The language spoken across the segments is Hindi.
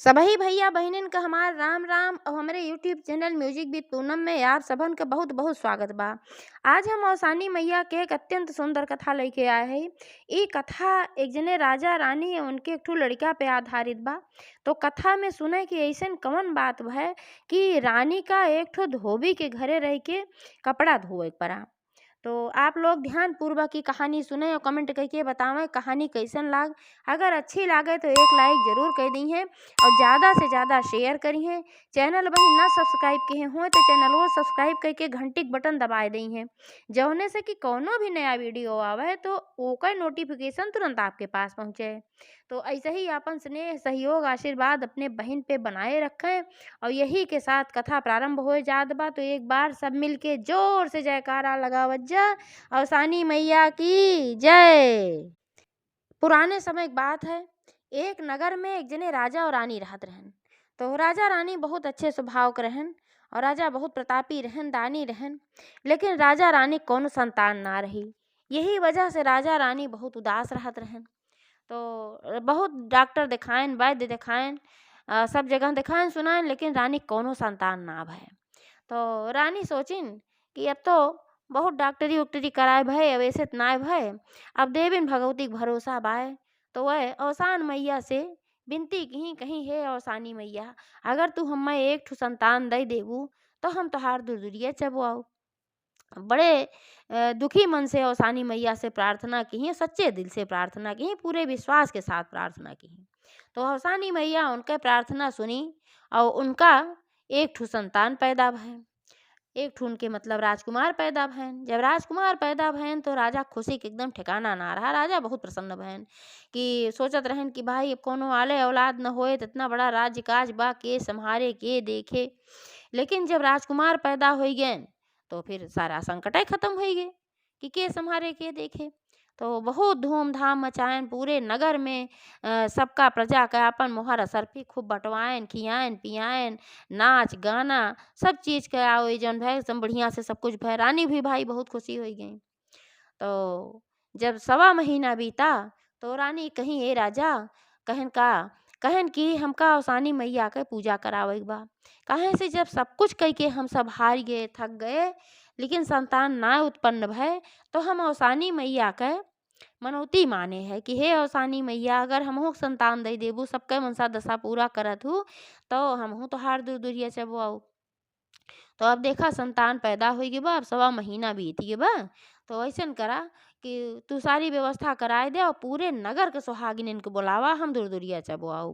सबही भैया बहिनीन का हमार राम राम और हमारे YouTube channel music with Poonam में आप सबन का बहुत बहुत स्वागत बा। आज हम औसानी मैया के एक अत्यंत सुंदर कथा लेके आए हैं। ई कथा एक जने राजा रानी और उनके एक ठो लड़का पे आधारित बा। तो कथा में सुने कि ऐसन कौन बात है कि रानी का एक ठो धोबी के घरे रह के कपड़ा धोए पड़ा। तो आप लोग ध्यान पूर्वक की कहानी सुने और कमेंट करके बतावें कहानी कैसन लाग। अगर अच्छी लागे तो एक लाइक जरूर कर दी है और ज़्यादा से ज़्यादा शेयर करी है। चैनल वही ना सब्सक्राइब किए हुए तो चैनल वो सब्सक्राइब करके घंटी के बटन दबा दी है, जौने से कि कोनो भी नया वीडियो आवे तो ओकर नोटिफिकेशन तुरंत आपके पास पहुँचे। तो ऐसे ही अपन स्नेह सहयोग आशीर्वाद अपने बहन पे बनाए रखें। और यही के साथ कथा प्रारंभ हो जात बा तो एक बार सब मिलके जोर से जयकारा लगावत जा। अवसानी मैया की जय। पुराने समय की बात है, एक नगर में एक जने राजा और रानी रहत रहन। तो राजा रानी बहुत अच्छे स्वभाव के रहन और राजा बहुत प्रतापी रहन, दानी रहन। लेकिन राजा रानी कोनो संतान ना रही। यही वजह से राजा रानी बहुत उदास रहत रहन। तो बहुत डॉक्टर दिखाएन, वैद्य दिखाएन, सब जगह दिखाएन सुनाएन, लेकिन रानी कोनो संतान ना भय। तो रानी सोचिन कि अब तो बहुत डॉक्टरी उक्टरी कराए भय, अब ऐसे नाय भय, अब देविन भगवती के भरोसा बाय। तो वह औसान मैया से विनती की कहीं हे औसानी मैया, अगर तू हमें एक ठो संतान दे देबू तो हम तोहार दुर्दुरिया चबवाऊ। बड़े दुखी मन से औसानी मैया से प्रार्थना की, सच्चे दिल से प्रार्थना की, पूरे विश्वास के साथ प्रार्थना की। तो औसानी मैया उनके प्रार्थना सुनी और उनका एक ठो संतान पैदा भय। एक ठो उनके मतलब राजकुमार पैदा भयन। जब राजकुमार पैदा भयन तो राजा खुशी के एकदम ठिकाना ना रहा। राजा बहुत प्रसन्न भयन कि सोचत रहन कि भाई अब कोनो आले औलाद न होए तो इतना बड़ा राज्य काज बा, के संहारे के देखे। लेकिन जब राजकुमार पैदा हो गए तो फिर सारा संकट ही खत्म हो गए कि के संहारे के देखे। तो बहुत धूमधाम मचाएन पूरे नगर में, सबका प्रजा का अपन मोहर असरफी खूब बंटवाएन, खियाएन पियाएन, नाच गाना सब चीज़ के आयोजन भय, सब बढ़िया से सब कुछ भय। रानी भी भाई बहुत खुशी हो गई। तो जब सवा महीना बीता तो रानी कहीं ए राजा कहन का कहन कि हमका औसानी मैया के पूजा करावे के बा। काहे से जब सब कुछ कह के हम सब हार गए, थक गए, लेकिन संतान ना उत्पन्न भय, तो हम औसानी मैया के मनौती माने है कि हे औसानी मैया, अगर हमहू संतान दे देबू, सबके मनसा दशा पूरा करत हूँ, तो हमहू तोहार दूर दूरिया चबवाऊ। तो अब देखा संतान पैदा हो गई बा, अब सवा महीना बीत गई बा। तो ऐसन करा कि तू सारी व्यवस्था कराए दे और पूरे नगर के सुहागिन के बुलावा, हम दूर दूरिया चबवाऊ।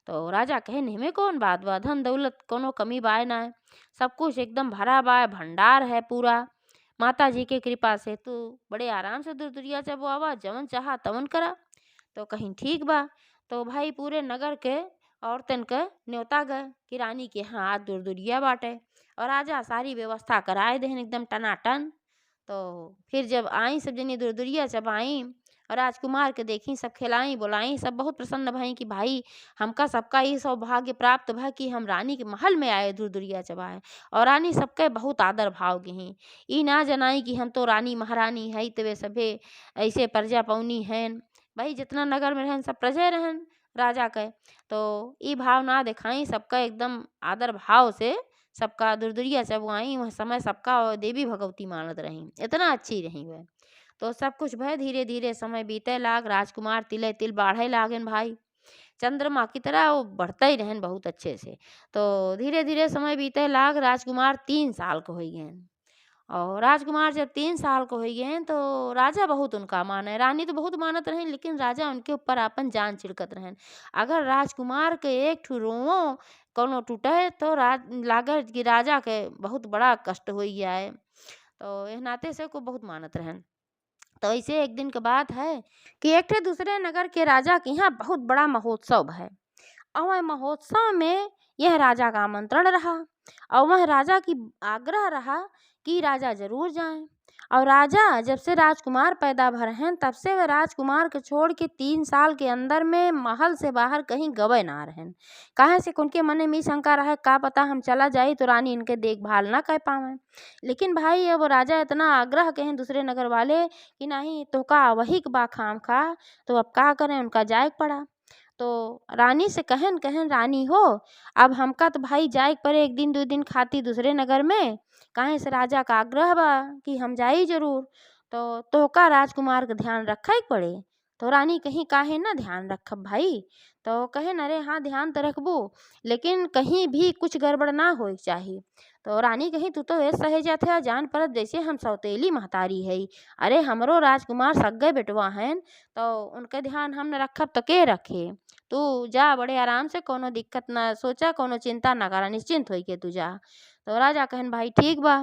तो राजा कहे निहमे कौन बात बा, धन दौलत कोनो कमी बाय ना है, सब कुछ एकदम भरा बा, भंडार है पूरा। माता जी के कृपा से तू बड़े आराम से दूर दूरिया चबवावा, जवन चाहा तवन करा। तो कहीं ठीक बा। तो भाई पूरे नगर के औरतन के न्योता गए कि रानी के यहाँ आज दुरदुरिया बाटे और राजा सारी व्यवस्था कराए देहन एकदम टनाटन। तो फिर जब आई सब जनी दुरदुरिया जब आई और राजकुमार के देखी, सब खिलाई बुलाई, सब बहुत प्रसन्न भई कि भाई हमका सबका ये सौभाग्य प्राप्त भा कि हम रानी के महल में आए दुरदुरिया चबाए। और रानी सबके बहुत आदर भाव की ई ना जनाई कि हम तो रानी महारानी है, तवे सभे ऐसे प्रजा पौनी हैं। भाई जितना नगर में रहन सब प्रजा रहन राजा के। तो ई भाव ना दिखाई, सबका एकदम आदर भाव से सबका दुरदुरिया चबुआई। वह समय सबका और देवी भगवती मानत रही, इतना अच्छी रही वह। तो सब कुछ भय, धीरे धीरे समय बीते लाग, राजकुमार तिले तिल बाढ़े लागन भाई, चंद्रमा की तरह वो बढ़ते ही रहन बहुत अच्छे से। तो धीरे धीरे समय बीते लाग, राजकुमार 3 साल के हो गए। और राजकुमार जब 3 साल के हो गए तो राजा बहुत उनका माने, रानी तो बहुत मानत रहे, लेकिन राजा उनके ऊपर अपन जान छिड़कत रहन। अगर राजकुमार के एक ठो रोवो कोनो टूटे तो लागे कि राजा के बहुत बड़ा कष्ट हो गया है। तो एह नाते से को बहुत मानत रहन। तो ऐसे एक दिन के बात है कि एक ठे दूसरे नगर के राजा के यहाँ बहुत बड़ा महोत्सव है। और वह महोत्सव में यह राजा का आमंत्रण रहा और वह राजा की आग्रह रहा कि राजा जरूर जाएं। और राजा जब से राजकुमार पैदा भर हैं तब से वह राजकुमार के छोड़ के 3 साल के अंदर में महल से बाहर कहीं गवे ना रहन। काहे से उनके मन में शंका रहे का पता हम चला जाए तो रानी इनके देखभाल ना कर पावे। लेकिन भाई अब राजा इतना आग्रह कहें दूसरे नगर वाले कि नहीं तो का वही बा खाम खा, तो अब का करें, उनका जाए पड़ा। तो रानी से कहन कहन रानी हो, अब हमका तो भाई जाए के पड़े 1 दिन 2 दिन खातिर दूसरे नगर में, काहे से राजा का आग्रह बा कि हम जाई जरूर। तो तोहका राजकुमार का ध्यान रखे के पड़े। तो रानी कहीं काहे ना ध्यान रखब भाई। तो कहेन अरे हाँ ध्यान तो रखबो, लेकिन कहीं भी कुछ गड़बड़ ना होए के चाही। तो रानी कही तू तो ऐसे सहेजत है जान परत जैसे हम सौतेली महतारी है। अरे हमरो राजकुमार सग्गे बेटवा हैं, तो उनके ध्यान हम न रखब तो के रखे। तू जा बड़े आराम से, कोनो दिक्कत ना सोचा, कोनो चिंता ना करा, निश्चिंत होई के तू जा। तो राजा कहन भाई ठीक बा।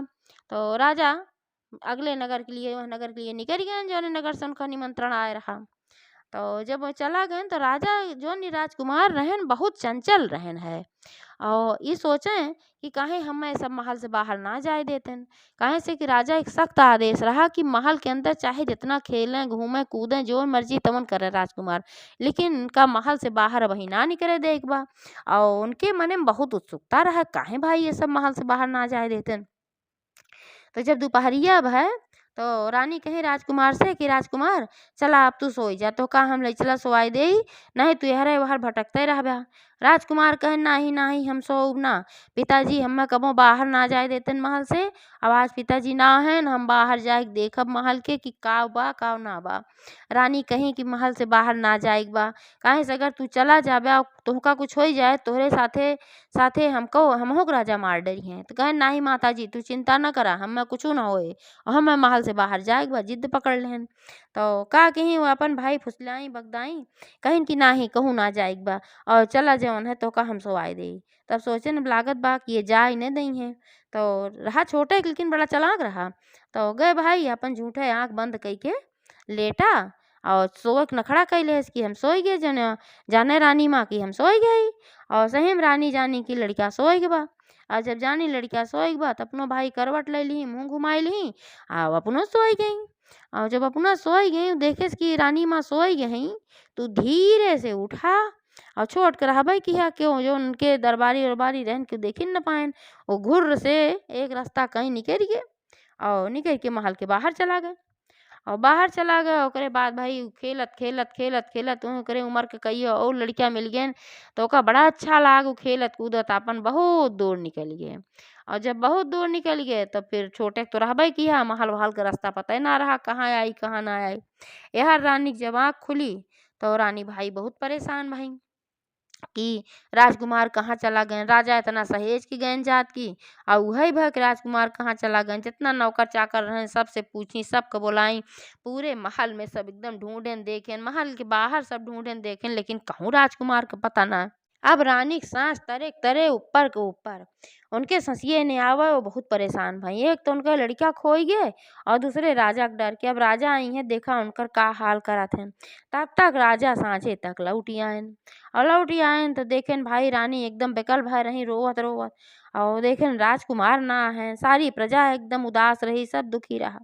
तो राजा अगले नगर के लिए, वह नगर के लिए निकल गए जौन नगर से उनका निमंत्रण आए रहा। तो जब वो चला गए तो राजा जौन राजकुमार रहन बहुत चंचल रहन है, और ये सोचें कि काहे हमें सब महल से बाहर ना जाए देतेन। काहे से कि राजा एक सख्त आदेश रहा कि महल के अंदर चाहे जितना खेलें घूमें कूदें जो मर्जी तमन करे राजकुमार, लेकिन उनका महल से बाहर वही ना निकले दे एक बार। और उनके मन में बहुत उत्सुकता रहा काहे भाई ये सब महल से बाहर ना जाए देतेन। तो जब दोपहरिया भय तो रानी कहे राजकुमार से कि राजकुमार चला अब तू सोई जा, तो का हम ले चला सोवाई दे, नहीं तू यहरे वहर भटकते रहबा। राजकुमार कहे नाही नाही हम सोऊब ना, पिताजी हमें कबो बाहर ना जाए देतन महल से। अब आज पिताजी ना हैं, हम बाहर जाए के देखब महल के कि का बा का ना बा। रानी कही कि महल से बाहर ना जाए बा, काहे से अगर तू चला जाबे और तोहका कुछ हो जाए तोहरे साथे साथे हमको हमहू के राजा मार डरी हैं। तो कहे नाही माताजी तू चिंता न करा, हमें कुछ ना होए, और हमें महल से बाहर जाए बा, जिद पकड़ लेहन। तो का कहीं वो अपन भाई फुसलाई बगदाई, कहिन कि नाही कहूँ ना जाए बा, और चला जवन है तो का हम सोवाई दे। तब सोचे न लागत बा कि ये जा ही नहीं दई है। तो रहा छोटे लेकिन बड़ा चालाक रहा। तो गए भाई अपन झूठे आँख बंद कई के लेटा, और सोए के नखड़ा कैले कि हम सोई गए जन जाने रानी माँ की हम सोई गई। और सही में रानी जानी की लड़का सोई के बा। और जब जानी लड़का सोई के बा तो अपनो भाई करवट ले ली, मुँह घुमाई ली, और अपनो सोई गई। और जब अपना सोई गई देखे कि रानी माँ सोई गई, तो धीरे से उठा और छोड़ कर रहा भाई कि क्यों जो उनके दरबारी उरबारी रहन क्यों देख न पाए। वो घुर्र से एक रास्ता कहीं निकल गए, और निकल के महल के बाहर चला गए। और बाहर चला गया ओकरे बाद भाई खेलत खेलत खेलत खेलत ओकरे उम्र के कई और लड़कियां मिल गए। तो ओका बड़ा अच्छा लाग, उ खेलत कूदत अपन बहुत दूर निकल गए। और जब बहुत दूर निकल गए तो फिर छोटे तो रहबे किया, महल वहल का रास्ता पता ही ना रहा कहाँ आई कहाँ ना आई। यह रानी की जब आँख खुली तो रानी भाई बहुत परेशान भाई कि राजकुमार कहाँ चला गए। राजा इतना सहेज की गए जात की, और वही भय कि राजकुमार कहाँ चला गए। जितना नौकर चाकर रहे सबसे पूछी, सबको बुलाई, पूरे महल में सब एकदम ढूंढें देखें, महल के बाहर सब ढूंढें देखें, लेकिन कहूँ राजकुमार का पता ना। अब रानी की सांस तरे तरे ऊपर के ऊपर, उनके ससिए ने आवे वो बहुत परेशान भाई। एक तो उनका लड़का खोई गए, और दूसरे राजा के डर के। अब राजा आई हैं देखा उनकर का हाल करत हैं। तब तक राजा सांझे तक लौटी आयन, और लौटी आयन तो देखें भाई रानी एकदम बेकल भय रही रोवत रोवत। और देखें राजकुमार ना है, सारी प्रजा एकदम उदास रही, सब दुखी रहा।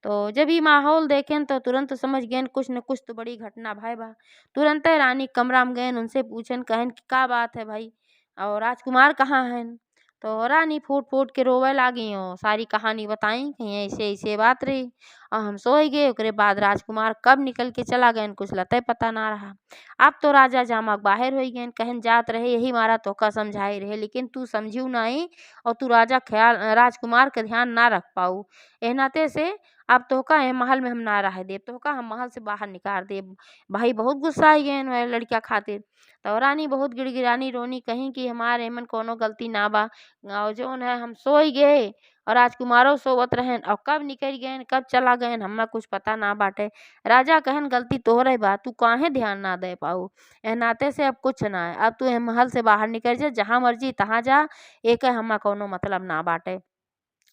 तो जब ये माहौल देखें तो तुरंत समझ गए कुछ न कुछ तो बड़ी घटना भाई बा। तुरंत रानी कमरा में गए, उनसे पूछन कहन कि का बात है भाई, और राजकुमार कहाँ हैं। तो रानी फूट फूट के रोवे लागी, और सारी कहानी बताई कि ऐसे ऐसे बात रही, और हम सोई गए। ओकरे बाद राजकुमार कब निकल के चला गए कुछ लते पता ना रहा। अब तो राजा जामक बाहर हो गए, कहन जात रहे यही मारा तोका समझाई रहे, लेकिन तू समझियो नहीं, और तू राजा ख्याल राजकुमार का ध्यान ना रख पाऊ। एह नाते से अब तोहका ए महल में हम ना रह देब, तोहका हम महल से बाहर निकाल देब। भाई बहुत गुस्सा आई गए वह लड़का खातिर। तो रानी बहुत गिड़गिड़ानी रोनी कहीं कि हमारे एमन कोनो गलती ना बा, और जौन है हम सोई गए, और राजकुमारों सोवत रहन, और कब निकल गए कब चला गए हमें कुछ पता ना बाटे। राजा कहन गलती तोहरे बा, तू काहे ध्यान ना दे पाऊ। एह नाते से अब कुछ ना है, अब तू ए महल से बाहर निकल जा, जहाँ मर्जी तहाँ जा, एक हमें कोनो मतलब ना बाटे।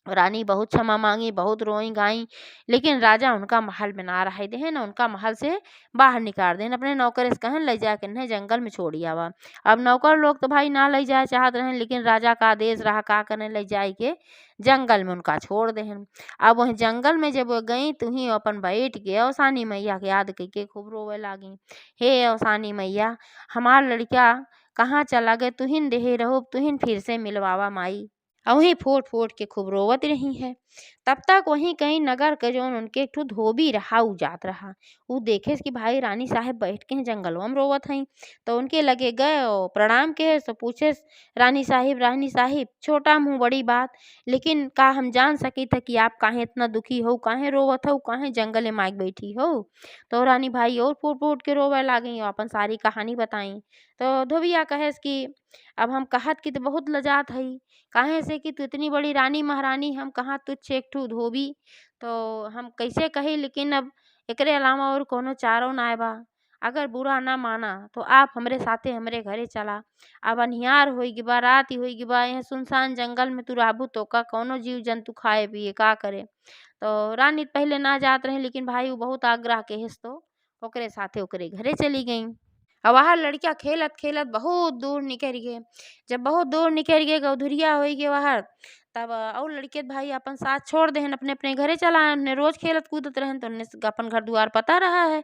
रानी बहुत क्षमा मांगी, बहुत रोई गाई, लेकिन राजा उनका महल में ना रहे देहन, उनका महल से बाहर निकाल देन। अपने नौकर से कहन ले जा के जंगल में छोड़ी आवा। अब नौकर लोग तो भाई ना ले जाए चाहत रहें, लेकिन राजा का आदेश रहा का करने ले जाए के जंगल में उनका छोड़ देहन। अब वह जंगल में जब वो गई तो ही अपन बैठ के अवसानी मैया के याद करके खूब रोवे लागी। हे अवसानी मैया, हमार लड़का कहाँ चला गए, तुहिन देहे रहो, तुहिन फिर से मिलवावा माई। और वहीं फोट फोट के खूब रोवत रही है। तब तक वहीं कहीं नगर के जौन उनके एक ठो धोबी रहा उ जात रहा। उ देखे कि भाई रानी साहब बैठ के जंगलवा में रोवत हई। तो उनके लगे गए और प्रणाम के तो पूछे, रानी साहिब छोटा मुँह बड़ी बात, लेकिन का हम जान सकी था कि आप काहे इतना दुखी हो, काहे रोवत हो, काहे जंगले में आके बैठी हो। तो रानी भाई और फूट फूट के रोवे लागी और अपन सारी कहानी बताई। तो धोबिया कहेस कि अब हम कहत की तो बहुत लजात हई, काहे से कि तू इतनी बड़ी रानी महारानी, हम कहाँ तुच्छ एक ठो धोबी, तो हम कैसे कही, लेकिन अब एकरे अलावा और कोनो चारो नाय बा। अगर बुरा ना माना तो आप हमरे साथे हमरे घरे चला। अब अन्हियार होई गे बा, रात होई गे बा, यहाँ सुनसान जंगल में तू रहबू तो का कौनो जीव जंतु खाए पिए का करे। तो रानी पहले ना जात रही, लेकिन भाई उ बहुत आग्रह केहस तो ओकरे साथे ओकरे घरे चली गई। और वहाँ लड़किया खेलत खेलत बहुत दूर निकल गए। जब बहुत दूर निकल गए गौधुरिया होई गए वहाँ, तब और लड़के भाई अपन साथ छोड़ देहन, अपने अपने घरे चला आए। उन्हें रोज खेलत कूदत रहन तो उन्हें अपन घर द्वार पता रहा है,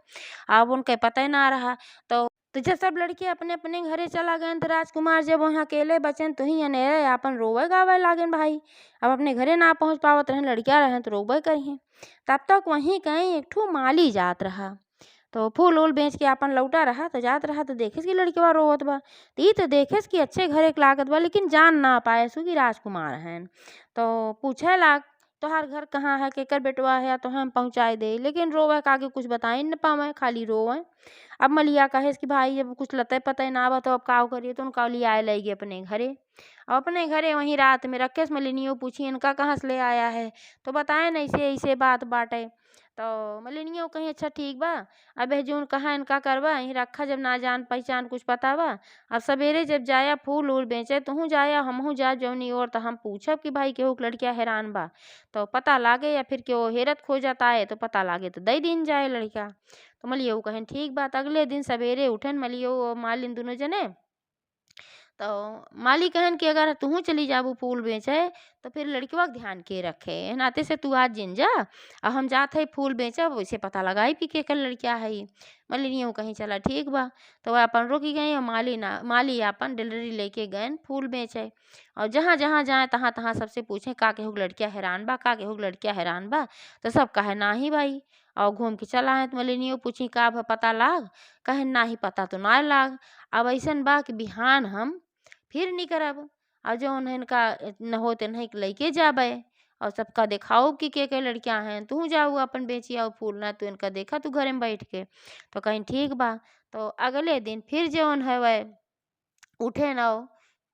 अब उनके पता ही ना रहा। तो जब सब लड़के अपने अपने घरे चला गए तो राजकुमार जब वहाँ अकेले बचन तो ही अनेरे अपन रोवे गावे लागन भाई। अब अपने घरे ना पहुँच पावत रहन, लड़किया रहन तो रोवे करिहे। तब तक वहीं कहीं एक ठो माली जात रहा। तो फूल उल बेच के आपन लौटा रहा तो जात रहा तो देखेस कि लड़कवा रोवत बा। तो ई तो देखेस कि अच्छे घरे के लागत बा, लेकिन जान ना पाए सु कि राजकुमार हैं। तो पूछे लाग, तोहार घर कहाँ है, केकर बेटवा है, या तो हम पहुँचाए दे, लेकिन रोवे के आगे कुछ बताई न पावे, खाली रोवे। अब मलिया कहेस कि भाई अब कुछ लते पते ना बा तो अब का करिए, तो उनका लिया लई अपने घरे। अब अपने घरे वहीं रात में रखेस। मलिनियो पूछी इनका कहाँ से ले आया है, तो बताए न ऐसे ऐसे बात बाटे। तो मलिनियो कहीं अच्छा ठीक बा, अब जून कहाँ इनका करबा, यहीं रखा, जब ना जान पहचान कुछ पता बा। अब सवेरे जब जाया फूल उल बेचे तुहू जाया हमहू जा जौनी और, तो हम पूछब कि भाई केहू के लड़किया हैरान बा तो पता लागे, या फिर केहू हेरत खोजत आए तो पता लागे तो दई दिन जाए लड़का। तो मलियो कहें ठीक बात। अगले दिन सवेरे उठन मलियो और मालिन दोनों जने। तो माली कहन कि अगर तुहू चली जाबू फूल बेचे तो फिर लड़किवा के ध्यान के रखे, एह नाते से तू आज जिन जा और हम जात है फूल बेचब, वैसे पता लगाई पी के कल लड़किया है। मलिनियो कहीं चला ठीक बा। तो वह अपन रुकी गई और माली अपन डिलरी लेके गए फूल बेचे। और जहाँ जहाँ जाए तहाँ तहाँ सबसे पूछे का केहू के लड़किया हैरान बा, का केहू के लड़किया हैरान बा। तो सब कहे ना ही भाई, और घूम के चला है। तो मलिनियो पूछी का पता लाग, कहे ना ही पता तो ना लाग। अब ऐसन बा कि बिहान हम फिर नहीं करब, और जौन इनका न होते नहीं लइके जाबे और सबका देखाओ कि के लड़कियां हैं, तू जाऊ अपन बेची आओ फूल, ना तू इनका देखा तू घरे में बैठ के। तो कहीं ठीक बा। तो अगले दिन फिर जौन है वह उठे न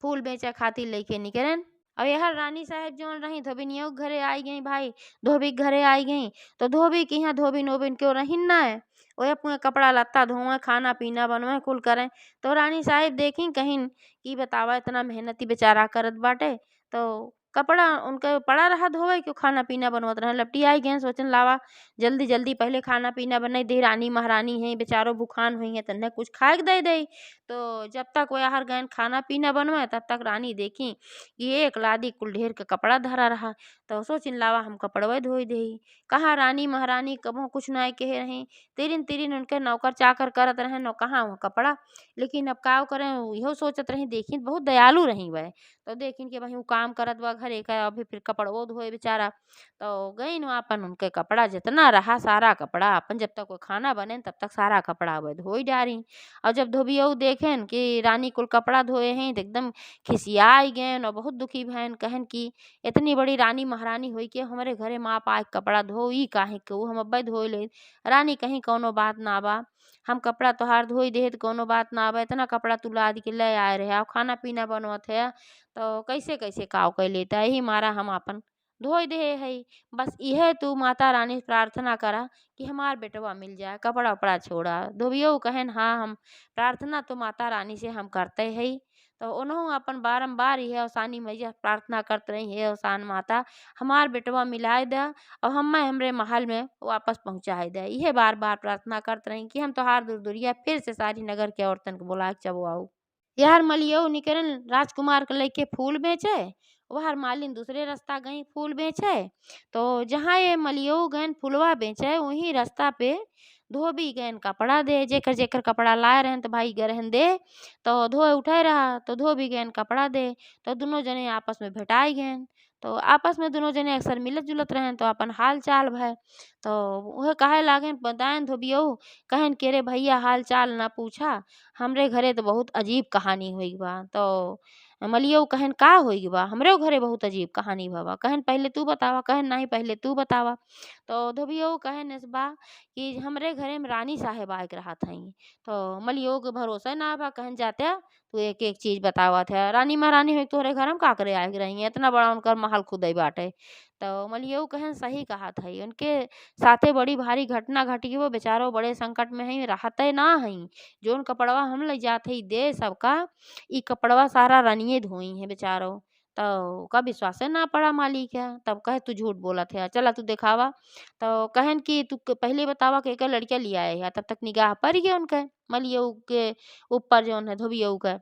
फूल बेचे खातिर लेके निकलन। और यह रानी साहब जौन रही धोबिनियों के घरे आई गई भाई, धोबी के घरे आई गई। तो धोबी के यहाँ धोबी नोबिन क्यों रहीन ना है, वह अपने कपड़ा लत्ता धोए, खाना पीना बनवाए, कुल करें। तो रानी साहब देखी कहीं कि बतावा इतना मेहनती बेचारा करत बाटे, तो कपड़ा उनका पड़ा रहा धोवे, क्यों खाना पीना बनवत रहे। लपटी आई गए सोचन लावा जल्दी जल्दी पहले खाना पीना बनाई दे, रानी महारानी है बेचारो भूखान हुई है, तन्ने कुछ खाए के दे दे। तो जब तक वह हर गए खाना पीना बनवाए तब तक रानी देखी कि एक लादी कुल ढेर के कपड़ा धरा रहा। तो सोचिन लावा हम कपड़वा धोई दे। कहाँ रानी महारानी कबो कुछ ना कहे रहे, तिरिन तिरिन उनके नौकर चाकर करत रहे, नो कहाँ वो कपड़ा। लेकिन अब का करें, इहो सोचत रही, देखिन बहुत दयालु रही वह। तो देखिन कि भाई वो काम करत बा घरे का, अभी फिर कपड़वो धोए बेचारा। तो गई न अपन उनके कपड़ा जितना रहा सारा कपड़ा अपन, जब तक वो खाना बने तब तक सारा कपड़ा वह धोई डारी। और जब धोबियो देखेन कि रानी कुल कपड़ा धोए हैं तो एकदम खिसियाई गए और बहुत दुखी भैन, कहन कि इतनी बड़ी रानी महारानी हुई के हमारे घरे माँ पाए कपड़ा धोई काहे के, हम अब्बे धोई ले। रानी कहीं कौनो बात ना बा, हम कपड़ा तोहार धोई देहे तो कौनो बात ना बा, इतना कपड़ा तू लाद के ले आए रहे और खाना पीना बनवत है, तो कैसे कैसे काव कर लेता, यही मारा हम अपन धोई दे है। बस यह तू माता रानी से प्रार्थना करा कि हमार बेटवा मिल जाए, कपड़ा उपड़ा छोड़ा। धोबियो कहन हाँ हम प्रार्थना तो माता रानी से हम करते हैं। तो उन्होंने अपन बारम्बार यह औसानी मैया प्रार्थना करते रही, हे औसान माता हमार बेटवा मिलाए दे और हम हमरे महल में वापस पहुँचाए दे। यह बार बार प्रार्थना करते रही कि हम तोहार दूर दूरिया फिर से सारी नगर के औरतन को बुला के चबो आओ। यार मलियो निकलन राजकुमार के लेके फूल बेचे, वह मालिन दूसरे रास्ता गई फूल बेचे। तो जहाँ ये मलियो गए फूलवा बेचे वहीं रास्ता पे धोबी गएन कपड़ा दे, जेकर जेकर कपड़ा लाए रहेन तो भाई गरहेन दे, तो धोए उठाए रहा, तो धोबी गएन कपड़ा दे, तो दुनों जने आपस में भेटाई गएन। तो आपस में दुनों जने अक्सर मिलत जुलत रहेन, तो अपन हाल चाल भय। तो उहे कहे लागेन, बताएन धोबियऊ, कहेन कि अरे भैया हाल चाल ना पूछा, हमरे घरे तो बहुत अजीब कहानी होइल बा। तो मलियऊ कहेन का होइल बा, हमरे घरे बहुत अजीब कहानी भा बा। कहेन पहिले तू बतावा, कहेन नाही पहिले तू बतावा। तो धोबियऊ कहेन एस बा कि हमरे घरे में रानी साहेब आए के रहत हईं। तो मलियऊ के भरोसा ना बा, कहन जाते तू एक एक चीज बतावत है, रानी महारानी है तोहरे घर में का करे आए के रही, इतना बड़ा उनकर महल खुदे बाटे। तो मलियऊ कहेन सही कहत हई, उनके साथे बड़ी भारी घटना घटी, वो बेचारो बड़े संकट में हई, रहते ना हई। जोन कपड़वा हम ले जात हई दे सबका, ई कपड़वा सारा रानिये धोई है बेचारो। तो ओका विश्वासे ना पड़ा मालिक है, तब कहे तू झूठ बोलत है, चला तू दिखावा। तो कहन कि तू पहले बतावा के लड़किया लिया है, तब तक निगाह पड़ गया उनके मलियऊ के ऊपर जोन है धोबियऊ का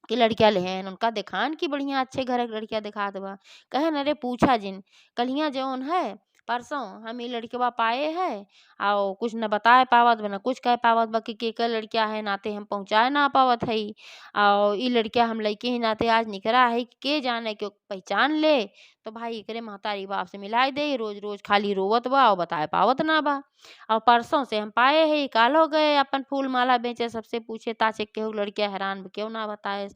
कि लड़किया लेहन, उनका देखान कि बढ़िया अच्छे घर के लड़किया दिखात बा। कहन अरे पूछा जिन, कलियां जौन है परसों हम ई लड़कवा पाए है, और कुछ न बताए पावत बा न कुछ कह पावत बा कि केकर लड़किया है, नाते हम पहुँचाए ना पावत हई। और ई लड़किया हम लइके ही नाते आज निकरा है, के जाने के पहचान ले। तो भाई एकरे महतारी बाप से मिलाई दे, रोज रोज खाली रोवत बा और बताए पावत ना बा। और परसों से हम पाए है, कालो गए अपन फूल माला बेचे, सबसे पूछे ताचे केहू लड़किया हैरान बा, केहू ना बताए।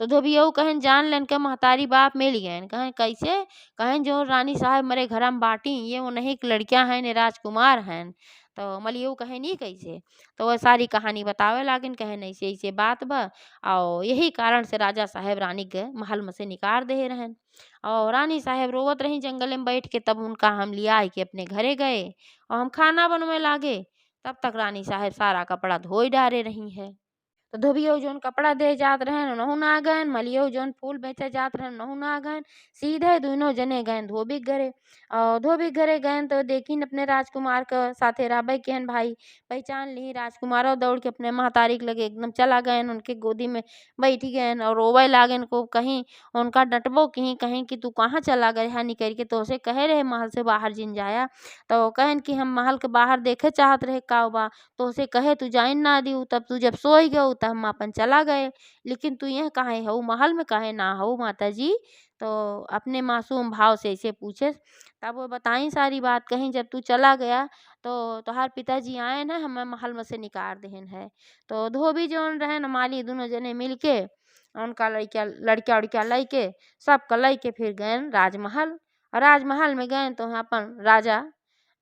तो धोबियऊ कहन जान लेन के महतारी बाप मिल गए। कहें कैसे, कहें जो रानी साहब मरे घर में बाटी, ये वो नहीं लड़कियां हैं ने राजकुमार हैं। तो मलियऊ कहे नहीं कैसे, तो वह सारी कहानी बतावे लागिन, कहे नहीं ऐसे ऐसे बात बा, और यही कारण से राजा साहेब रानी के महल में से निकाल दे रहन। और रानी साहेब रोवत रही जंगल में बैठ के, तब उनका हम लिया के अपने घरे गए, और हम खाना बनवे लागे, तब तक रानी साहेब सारा कपड़ा धोई डारे रही है। तो धोबियऊ जोन कपड़ा दे जात रहेन ओनहु ना गएन, मलियऊ जोन फूल बेचे जात रहेन ओनहु ना गएन, सीधे दुनो जने गएन धोबी के घरे। और धोबी के घरे गएन तो देखिन अपने राजकुमार के साथे रहबे केहन भाई, पहचान ली राजकुमारो दौड़ के अपने महतारी के लगे एकदम चला गएन, उनके गोदी में बैठ गएन और रोवे लागेन। को कहीं उनका डंटबो कहीं कि तू कहाँ चला गए है निकल के, तो उसे कहे रहे महल से बाहर जिन जाया। तो कहन कि हम महल के बाहर देखे चाहत रहे का बा, तो उसे कहे तू जाइन ना दिऊ, तब तू जब सोई गऊ तब हम अपन चला गए, लेकिन तू यह काहे हऊ, महल में काहे ना हऊ माता जी। तो अपने मासूम भाव से ऐसे पूछे, तब वो बताई सारी बात, कहीं जब तू चला गया तो तुहार पिताजी आए न हमें महल में से निकाल देहन है। तो धोबी जोन रहे न माली दोनों जने मिल के उनका लड़किया लड़किया उड़किया लई के सब का लई के फिर गए राजमहल। और राजमहल में गए तो वहाँ अपन राजा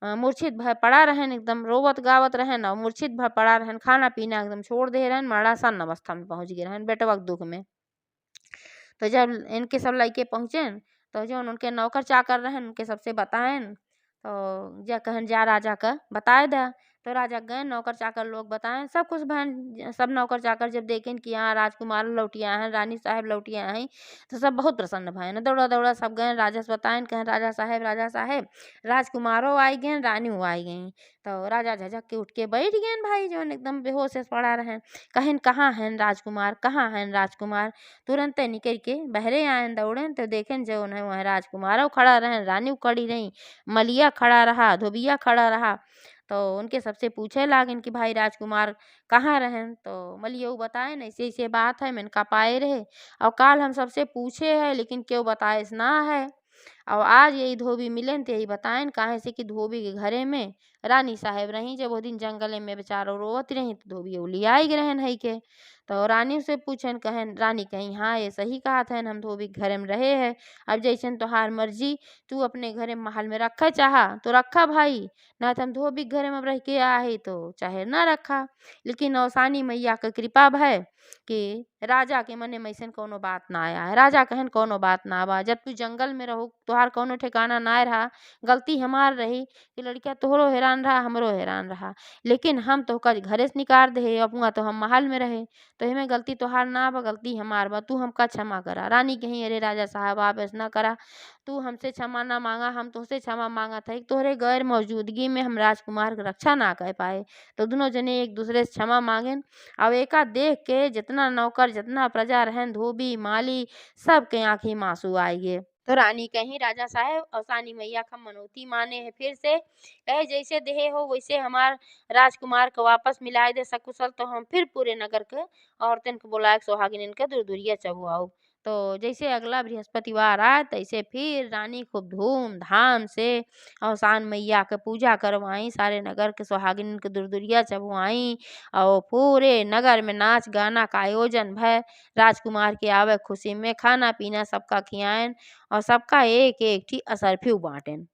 मूर्छित भय पड़ा रहन, एकदम रोवत गावत रहन और मूर्छित भय पड़ा रहन, खाना पीना एकदम छोड़ दे रहन, मड़ा सन अवस्था में पहुंच गए रहन बेटवा के दुख में। तो जब इनके सब लइके पहुँचेन, तो जौन उनके नौकर चाकर रहन उनके सबसे बताएन, तो जा कहन जा राजा का बताए दा। तो राजा गए नौकर चाकर लोग बताएं सब कुछ बहन, सब नौकर चाकर जब देखें कि यहाँ राजकुमार लौटिया हैं, रानी साहब लौटिया हैं, तो सब बहुत प्रसन्न भयन, दौड़ा दौड़ा सब गए राजा से बताएन, कहें राजा साहेब राजकुमारों आई गए रानियों आई गई। तो राजा झझक के उठ के बैठ गए भाई, जो एकदम बेहोश से पड़ा रहें। कहें कहाँ हैं राजकुमार, कहाँ हैं राजकुमार। तुरंत निकल के बहरे आयन दौड़ेन, तो देखें जो है वह राजकुमारों खड़ा रहें, रानी खड़ी रही, मलिया खड़ा रहा, धोबिया खड़ा रहा। तो उनके सबसे पूछे लागन कि भाई राजकुमार कहाँ रहें। तो मलियऊ बताए न ऐसे ऐसे बात है, मैंने का पाए रहे और काल हम सबसे पूछे है, लेकिन क्यों बताए ना है। और आज यही धोबी मिलन ते यही बताएन, काहे से कि धोबी के घरे में रानी साहेब रही, जब वो दिन जंगल में बेचारो रोवत रही, तो धोबी उलियाई रहन है के। तो रानी से पूछन, कहन रानी कहीं हाँ ये सही कहा था, हम धोबी के घरे में रहे हैं, अब जैसन तोहार मर्जी, तू अपने घरे महल में रखा चाहा तो रखा भाई, ना तो हम धोबी के घरे में रह के आहे तो चाहे ना रखा। लेकिन औसानी मैया का कृपा भय कि राजा के मने में अइसन कोनो बात ना आया है। राजा कहन कोनो बात ना बा, जब तू जंगल में रहो तोहार कोनो ठिकाना ना रहा, गलती हमार रही कि लड़किया तोहरो हैरान रहा हमरो हैरान रहा, लेकिन हम तोहका घरे से निकाल दे अपुआ तो हम महल में रहे, तो हमें गलती तोहार ना बा गलती हमार बा, तू हमका क्षमा करा। रानी कहीं अरे राजा साहब आप ऐसा ना करा, तू हमसे क्षमा ना मांगा, हम तुझसे क्षमा मांगा था, तोहरे गैर मौजूदगी में हम राजकुमार की रक्षा ना कर पाए। तो दोनों जने एक दूसरे से क्षमा मांगेन। अब एका देख के जितना नौकर जितना प्रजा रहन, धोबी माली सबके आँखी में आंसू आए गे। तो रानी कहीं राजा साहब अवसानी मैया का मनौती माने है फिर से, कहे जैसे देहे हो वैसे हमार राजकुमार को वापस मिलाए दे सकुशल तो हम फिर पूरे नगर के औरतन को बुलाए के सोहागिनन के दुरदुरिया चबुआऊ। तो जैसे अगला बृहस्पतिवार आए तैसे फिर रानी खूब धूम-धाम से अवसान मैया के पूजा करवाई, सारे नगर के सोहागिनन के दुरदुरिया चबुआई और पूरे नगर में नाच गाना का आयोजन भय। राजकुमार के आवे खुशी में खाना-पीना सबका खियाएन और सबका एक-एक ठी असरफिऊ बाँटेन।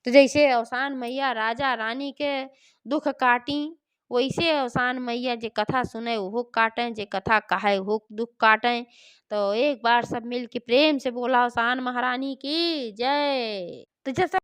तो जैसे अवसान मैया राजा रानी के दुख काटी, वैसे अवसान मैया जे कथा सुने उहू काटें, जे कथा कहे उहू दुख काटें। तो एक बार सब मिल के प्रेम से बोला अवसान महारानी की जय। तो जैसा